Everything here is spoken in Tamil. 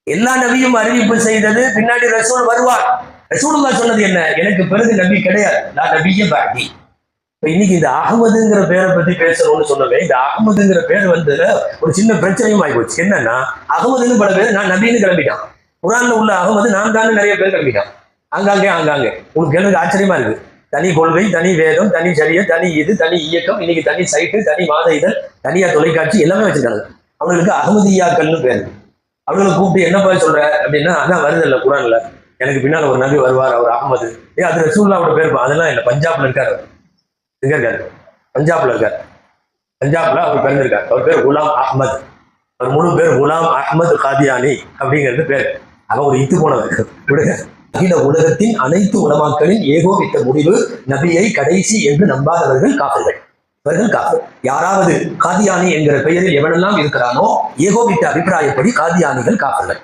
எல்லா நபியும் அறிவிப்பு செய்தது பின்னாடி ரசூல் வருவார். ரசூலுல்லாஹ் சொன்னது என்ன? எனக்கு பிறகு நபி கிடையாது, நான் நபியே பாக்கி. இன்னைக்கு இந்த அகமதுங்கிற பேரை பத்தி பேசணும்னு சொன்னவே, இந்த அகமதுங்கிற பேர் வந்து ஒரு சின்ன பிரச்சனையும் ஆகி போச்சு. என்னன்னா, அகமதுன்னு பல பேர் நான் நபின்னு கிளம்பிட்டான். குரான்ல உள்ள அகமது நான் தான் நிறைய பேர் கிளம்பிட்டான். ஆங்காங்கே உங்களுக்கு எனக்கு ஆச்சரியமா இருக்கு. தனி கொள்கை, தனி வேதம், தனி சரிய, தனி இது, தனி இயக்கம், இன்னைக்கு தனி சைட்டு, தனி மாத இதழ், தனியா தொலைக்காட்சி எல்லாமே வச்சிருக்காங்க. அவங்களுக்கு அகமதியாக்கள்னு பேரு. அவங்களை கூப்பிட்டு என்ன போய் சொல்ற அப்படின்னா, அதான் வருது இல்ல குரான்ல, எனக்கு பின்னால் ஒரு நபி வருவார், அவர் அகமது. அது ரசூலுல்லாஹ்வோட பேர். அதெல்லாம் இல்லை, பஞ்சாப்ல இருக்காரு. எங்க இருக்காரு? பஞ்சாப்ல இருக்காரு. பஞ்சாப்ல அவர் பிறந்திருக்காரு. அவர் பேர் குலாம் அஹ்மத். அவர் முழு பேர் குலாம் அஹ்மத் காதியானி அப்படிங்கிறது பேர். அவன் ஒரு இத்து போனவர். அகில உலகத்தின் அனைத்து உலமாக்களின் ஏகோபித்த முடிவு நபியை கடைசி என்று நம்பாதவர்கள் காஃபிர்கள். இவர்கள் காஃபிர். யாராவது காதியானி என்கிற பெயரில் எவனெல்லாம் இருக்கிறானோ ஏகோபித்த அபிப்பிராயப்படி காதியானிகள் காஃபிர்கள்.